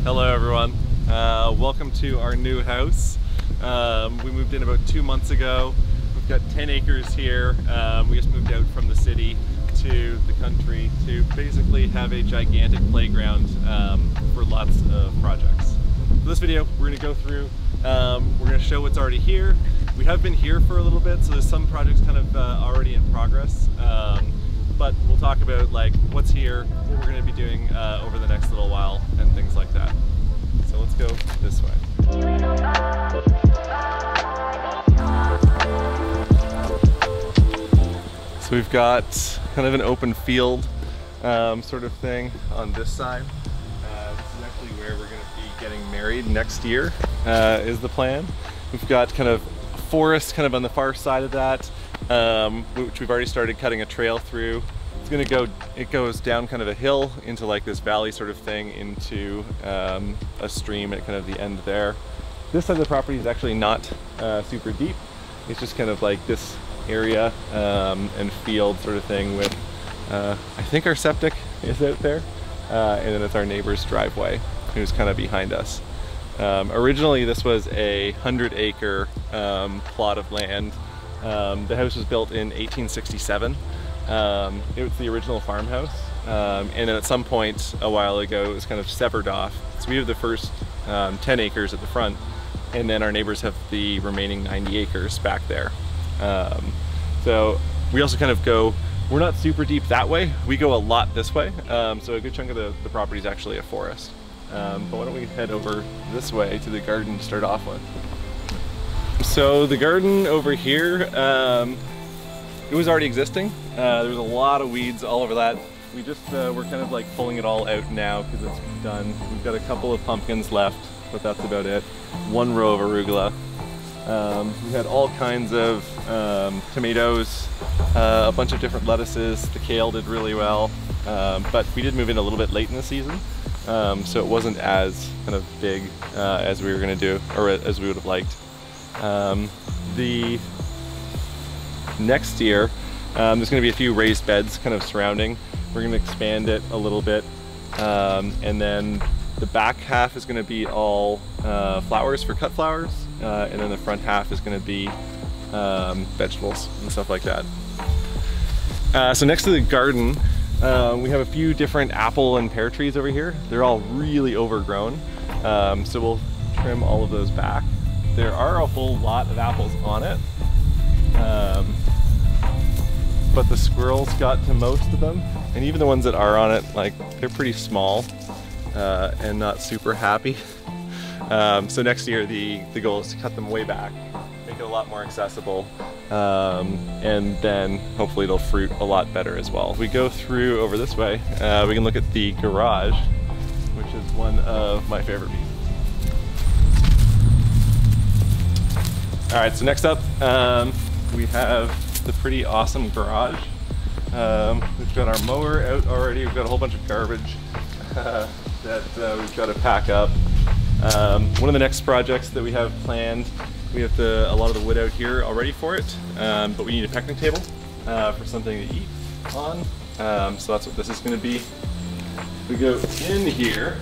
Hello everyone. Welcome to our new house. We moved in about 2 months ago. We've got 10 acres here. We just moved out from the city to the country to basically have a gigantic playground for lots of projects. For this video, we're going to go through, we're going to show what's already here. We have been here for a little bit, so there's some projects kind of already in progress. But we'll talk about like what's here, what we're going to be doing over the next little while, and things like that. So let's go this way. So we've got kind of an open field sort of thing on this side. This is actually where we're going to be getting married next year, is the plan. We've got kind of a forest kind of on the far side of that, which we've already started cutting a trail through. It's gonna go, it goes down kind of a hill into like this valley sort of thing into a stream at kind of the end there. This side of the property is actually not super deep. It's just kind of like this area and field sort of thing with, I think our septic is out there. And then it's our neighbor's driveway who's kind of behind us. Originally this was a 100-acre plot of land. The house was built in 1867. It was the original farmhouse, and then at some point a while ago it was kind of severed off. So we have the first 10 acres at the front, and then our neighbors have the remaining 90 acres back there. So we also kind of go, we're not super deep that way, we go a lot this way, so a good chunk of the property is actually a forest. But why don't we head over this way to the garden to start off with. So the garden over here, it was already existing. There was a lot of weeds all over that. We just, we're kind of like pulling it all out now because it's done. We've got a couple of pumpkins left, but that's about it. One row of arugula. We had all kinds of tomatoes, a bunch of different lettuces. The kale did really well, but we did move in a little bit late in the season, so it wasn't as kind of big as we were gonna do, or as we would have liked. The next year, there's going to be a few raised beds kind of surrounding. We're going to expand it a little bit, and then the back half is going to be all flowers for cut flowers, and then the front half is going to be vegetables and stuff like that. So next to the garden, we have a few different apple and pear trees over here. They're all really overgrown, so we'll trim all of those back. There are a whole lot of apples on it. But the squirrels got to most of them, and even the ones that are on it, like, they're pretty small and not super happy. So next year the goal is to cut them way back, make it a lot more accessible, and then hopefully they'll fruit a lot better as well. If we go through over this way, we can look at the garage, which is one of my favorite pieces. All right, so next up, we have the pretty awesome garage. We've got our mower out already. We've got a whole bunch of garbage that we've got to pack up. One of the next projects that we have planned, we have a lot of the wood out here already for it, but we need a picnic table for something to eat on. So that's what this is going to be. We go in here.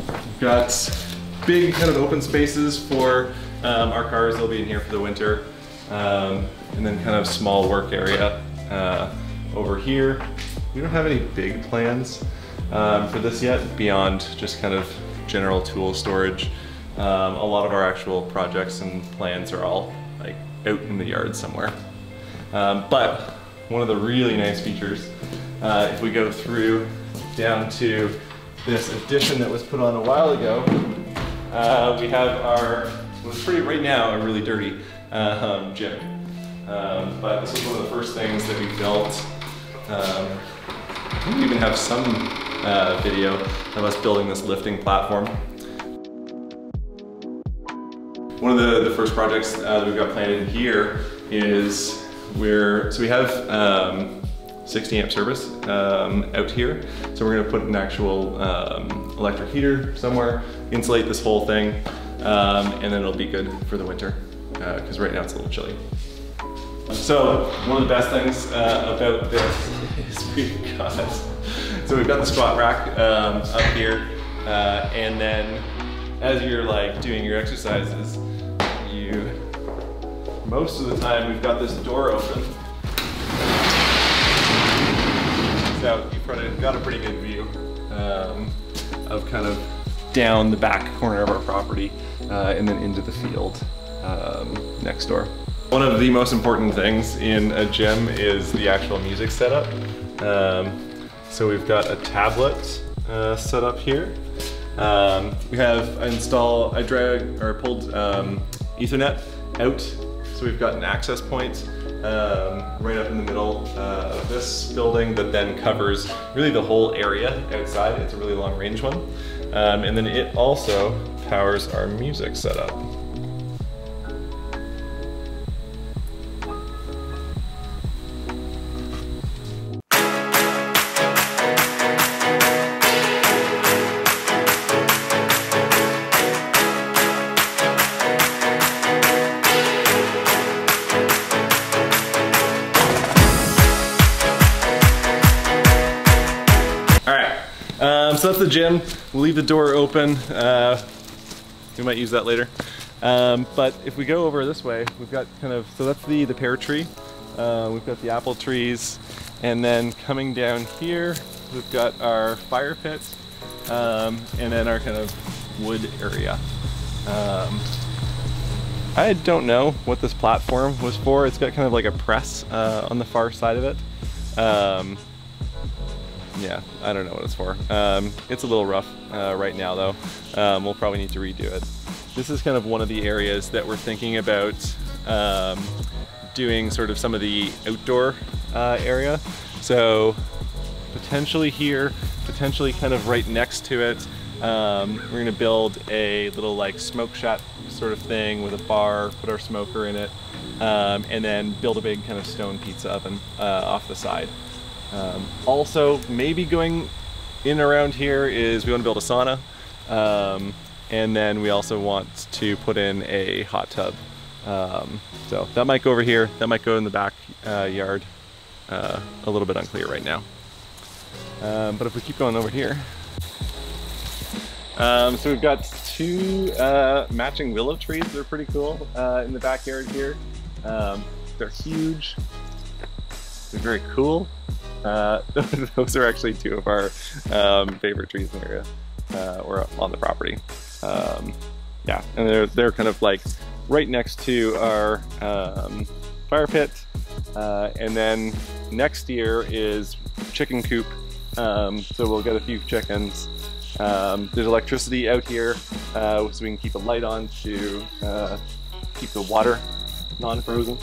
We've got big kind of open spaces for our cars. They'll be in here for the winter, and then kind of small work area over here. We don't have any big plans for this yet beyond just kind of general tool storage. A lot of our actual projects and plans are all like out in the yard somewhere. But one of the really nice features, if we go through down to this addition that was put on a while ago, we have our, what's pretty right now a really dirty gym, but this was one of the first things that we built. I think we even have some video of us building this lifting platform. One of the first projects that we've got planned in here is we have 60 amp service out here. So we're gonna put an actual electric heater somewhere, insulate this whole thing, and then it'll be good for the winter, because right now it's a little chilly. So one of the best things about this is we've got So we've got the squat rack up here, and then as you're like doing your exercises, most of the time we've got this door open. So you've probably got a pretty good view of kind of down the back corner of our property and then into the field next door. One of the most important things in a gym is the actual music setup. So we've got a tablet set up here. We have I pulled Ethernet out, so we've got an access point right up in the middle of this building that then covers really the whole area outside. It's a really long range one. And then it also powers our music setup. So that's the gym. We'll leave the door open. We might use that later. But if we go over this way, we've got kind of, so that's the pear tree. We've got the apple trees. And then coming down here, we've got our fire pit. And then our kind of wood area. I don't know what this platform was for. It's got kind of like a press on the far side of it. Yeah, I don't know what it's for. It's a little rough right now though. We'll probably need to redo it. This is kind of one of the areas that we're thinking about doing sort of some of the outdoor area. So potentially here, potentially kind of right next to it, we're gonna build a little like smoke shack sort of thing with a bar, put our smoker in it, and then build a big kind of stone pizza oven off the side. Also, maybe going in around here is we want to build a sauna, and then we also want to put in a hot tub. So that might go over here, that might go in the back yard. A little bit unclear right now. But if we keep going over here, so we've got two matching willow trees. They're pretty cool in the backyard here. They're huge. They're very cool. Those are actually two of our favorite trees in the area, or on the property. Yeah, and they're kind of like right next to our fire pit, and then next year is chicken coop. So we'll get a few chickens. There's electricity out here, so we can keep a light on to keep the water non-frozen.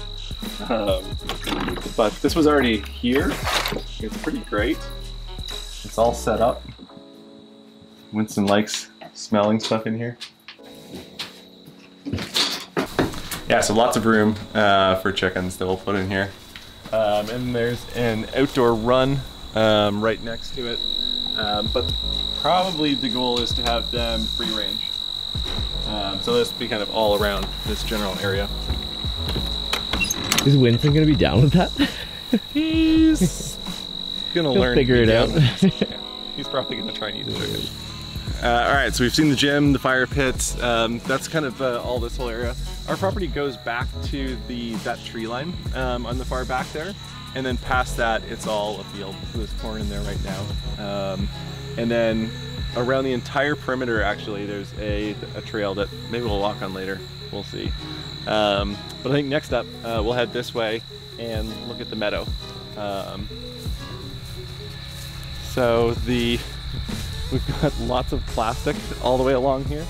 But this was already here. It's pretty great. It's all set up. Winston likes smelling stuff in here. Yeah, so lots of room for chickens that we'll put in here. And there's an outdoor run right next to it. But probably the goal is to have them free range. So this will be kind of all around this general area. Is Winston gonna be down with that? He's gonna learn. Figure it out. Yeah, he's probably gonna try and eat the chicken. All right, so we've seen the gym, the fire pits. That's kind of all this whole area. Our property goes back to that tree line on the far back there, and then past that, it's all a field. So there's corn in there right now, and then around the entire perimeter, actually, there's a trail that maybe we'll walk on later. We'll see. But I think next up, we'll head this way and look at the meadow. So we've got lots of plastic all the way along here.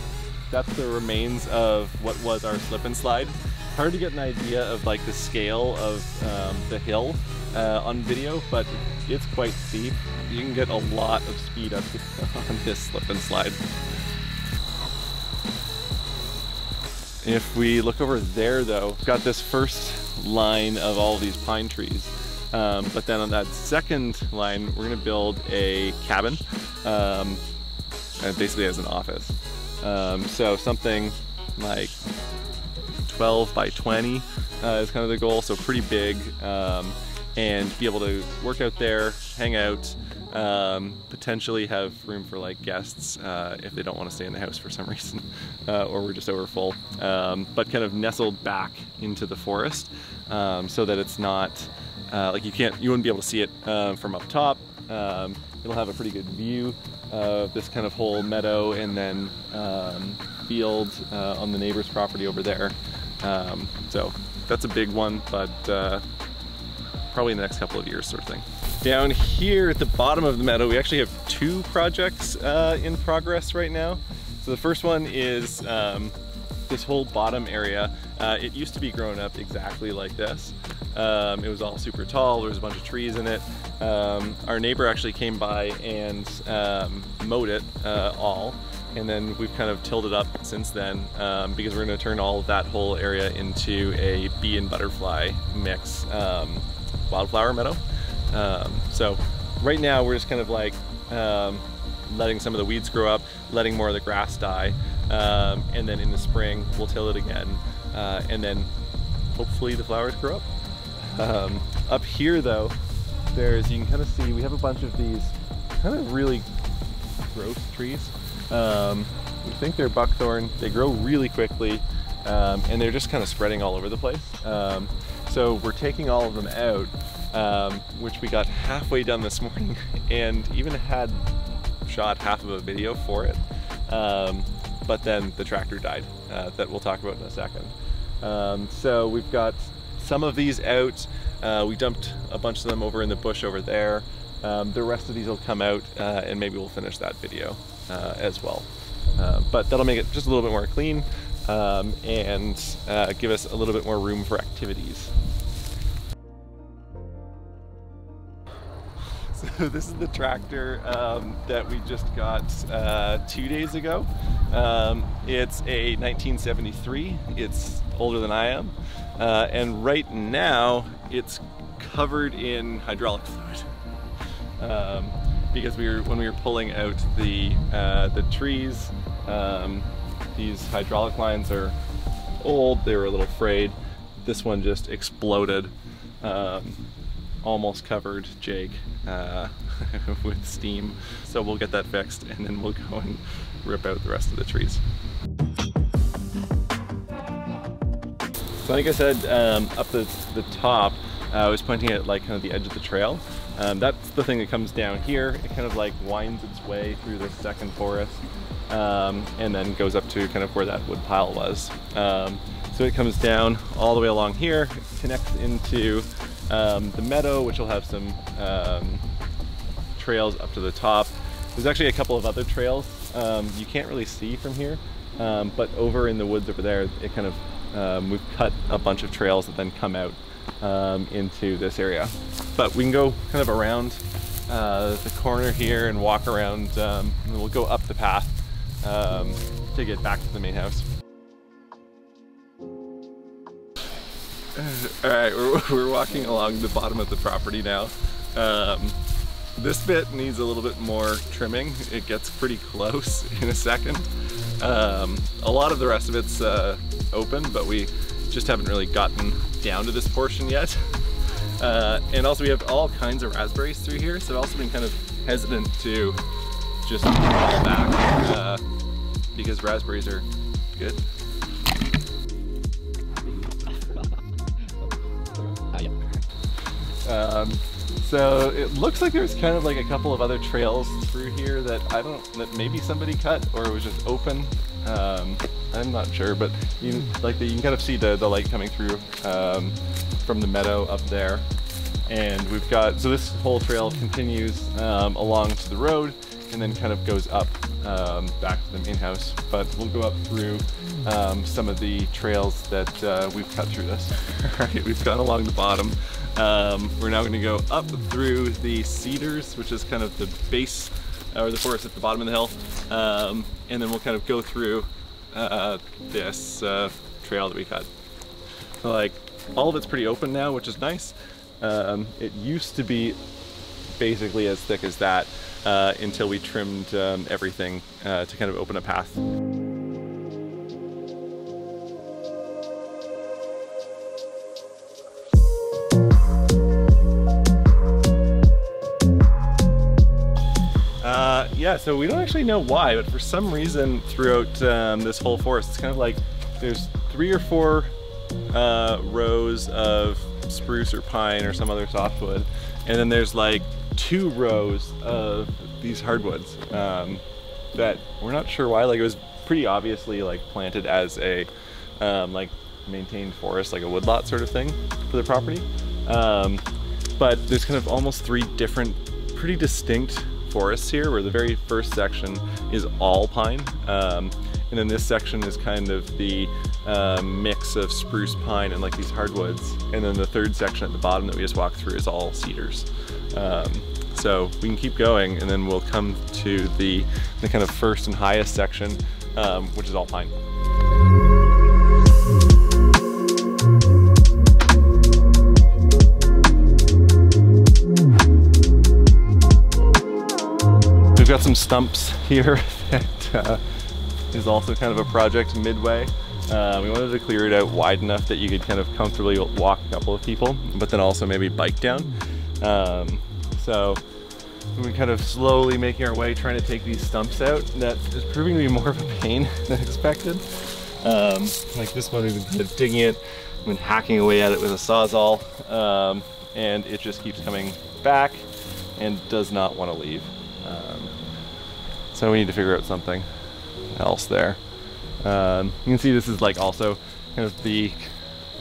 That's the remains of what was our slip and slide. Hard to get an idea of like the scale of the hill on video, but it's quite steep. You can get a lot of speed up on this slip and slide. If we look over there though, we've got this first line of all these pine trees. But then on that second line, we're gonna build a cabin, basically as an office. So something like 12 by 20 is kind of the goal, so pretty big, and be able to work out there, hang out, Potentially have room for like guests if they don't want to stay in the house for some reason, or we're just over full. But kind of nestled back into the forest, so that it's not like you wouldn't be able to see it from up top. It'll have a pretty good view of this kind of whole meadow and then field on the neighbor's property over there. So that's a big one, but probably in the next couple of years sort of thing. Down here at the bottom of the meadow, we actually have two projects in progress right now. So the first one is this whole bottom area. It used to be grown up exactly like this. It was all super tall, there was a bunch of trees in it. Our neighbor actually came by and mowed it all, and then we've kind of tilled it up since then because we're going to turn all of that whole area into a bee and butterfly mix wildflower meadow. So right now we're just kind of like letting some of the weeds grow up, letting more of the grass die, and then in the spring we'll till it again, and then hopefully the flowers grow up. Up here though, you can kind of see we have a bunch of these kind of really gross trees. We think they're buckthorn. They grow really quickly, and they're just kind of spreading all over the place. So we're taking all of them out, which we got halfway done this morning and even had shot half of a video for it. But then the tractor died, that we'll talk about in a second. So we've got some of these out. We dumped a bunch of them over in the bush over there. The rest of these will come out, and maybe we'll finish that video as well. But that'll make it just a little bit more clean, and give us a little bit more room for activities. So this is the tractor that we just got 2 days ago. It's a 1973. It's older than I am, and right now it's covered in hydraulic fluid because when we were pulling out the trees, these hydraulic lines are old. They were a little frayed. This one just exploded. Almost covered Jake with steam. So we'll get that fixed and then we'll go and rip out the rest of the trees. So like I said, up the top, I was pointing at like kind of the edge of the trail. That's the thing that comes down here. It kind of like winds its way through the second forest, and then goes up to kind of where that wood pile was. So it comes down all the way along here, connects into the meadow, which will have some trails up to the top. There's actually a couple of other trails you can't really see from here, but over in the woods over there, it kind of we've cut a bunch of trails that then come out into this area. But we can go kind of around the corner here and walk around, and we'll go up the path to get back to the main house. Alright, we're walking along the bottom of the property now. This bit needs a little bit more trimming. It gets pretty close in a second. A lot of the rest of it's open, but we just haven't really gotten down to this portion yet. And also we have all kinds of raspberries through here, so I've also been kind of hesitant to just fall back because raspberries are good. So it looks like there's kind of like a couple of other trails through here that that maybe somebody cut or it was just open. I'm not sure, but you can kind of see the light coming through from the meadow up there. And we've got, so this whole trail continues along to the road and then kind of goes up back to the main house. But we'll go up through some of the trails that we've cut through this. All right, we've gone along the bottom. We're now going to go up through the cedars, which is kind of the base or the forest at the bottom of the hill, and then we'll kind of go through this trail that we cut. So like all of it's pretty open now, which is nice. It used to be basically as thick as that until we trimmed everything to kind of open a path. Yeah, so we don't actually know why, but for some reason throughout this whole forest, it's kind of like there's 3 or 4 rows of spruce or pine or some other softwood, and then there's like 2 rows of these hardwoods that we're not sure why. Like, it was pretty obviously like planted as a like maintained forest, like a woodlot sort of thing for the property, but there's kind of almost 3 different pretty distinct forests here, where the very first section is all pine, and then this section is kind of the mix of spruce, pine, and like these hardwoods, and then the third section at the bottom that we just walked through is all cedars. So we can keep going, and then we'll come to the kind of first and highest section, which is all pine. We've got some stumps here that is also kind of a project midway. We wanted to clear it out wide enough that you could kind of comfortably walk a couple of people, but then also maybe bike down. So we're kind of slowly making our way, trying to take these stumps out. That is proving to be more of a pain than expected. Like this one, we've been kind of digging it, been hacking away at it with a sawzall, and it just keeps coming back and does not want to leave. So we need to figure out something else there. You can see this is like also kind of the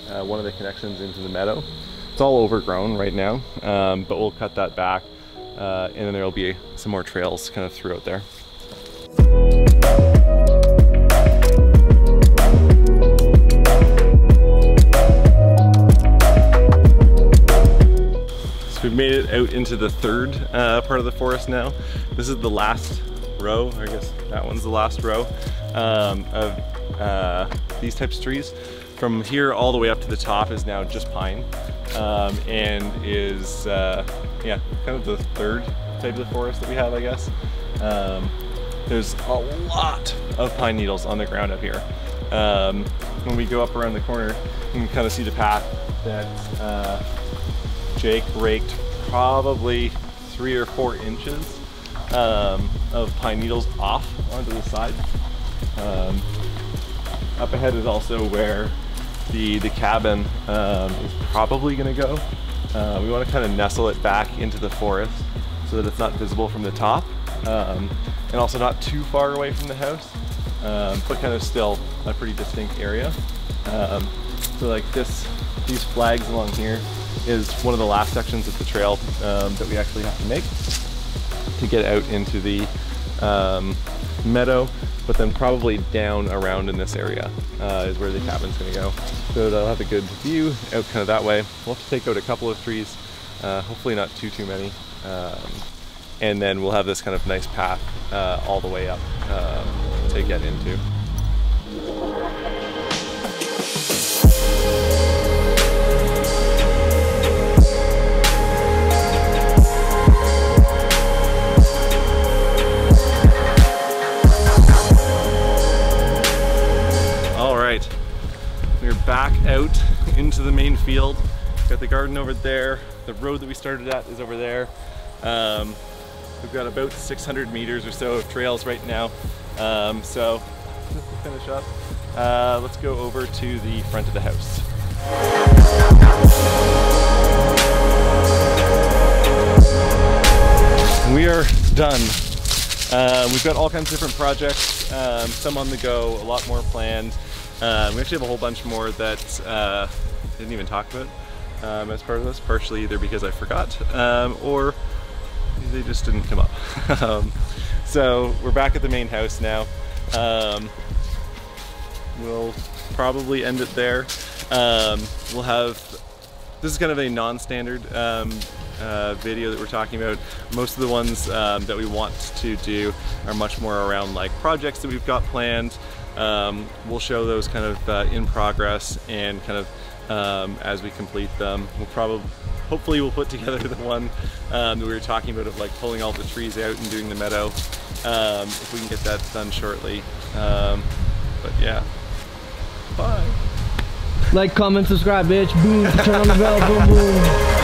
one of the connections into the meadow. It's all overgrown right now, but we'll cut that back, and then there'll be some more trails kind of throughout there. So we've made it out into the third part of the forest now. This is the last row, I guess that one's the last row of these types of trees. From here all the way up to the top is now just pine, and is yeah, kind of the third type of the forest that we have, I guess. There's a lot of pine needles on the ground up here. When we go up around the corner, you can kind of see the path that Jake raked probably 3 or 4 inches of pine needles off onto the side. Up ahead is also where the cabin is probably going to go. We want to kind of nestle it back into the forest so that it's not visible from the top, and also not too far away from the house, but kind of still a pretty distinct area. So like these flags along here is one of the last sections of the trail that we actually have to make to get out into the meadow, but then probably down around in this area is where the cabin's gonna go. So they'll have a good view out kind of that way. We'll have to take out a couple of trees, hopefully not too many, and then we'll have this kind of nice path all the way up to get into. We're back out into the main field. Got the garden over there. The road that we started at is over there. We've got about 600 meters or so of trails right now. So just to finish up, let's go over to the front of the house. We are done. We've got all kinds of different projects, some on the go, a lot more planned. We actually have a whole bunch more that didn't even talk about as part of this, partially either because I forgot or they just didn't come up. So we're back at the main house now. We'll probably end it there. We'll have, this is kind of a non-standard video that we're talking about. Most of the ones that we want to do are much more around like projects that we've got planned. We'll show those kind of in progress and kind of as we complete them. Hopefully we'll put together the one that we were talking about of like pulling all the trees out and doing the meadow, if we can get that done shortly. But yeah, bye. Like, comment, subscribe, bitch. Boom. Turn on the bell. Boom, boom.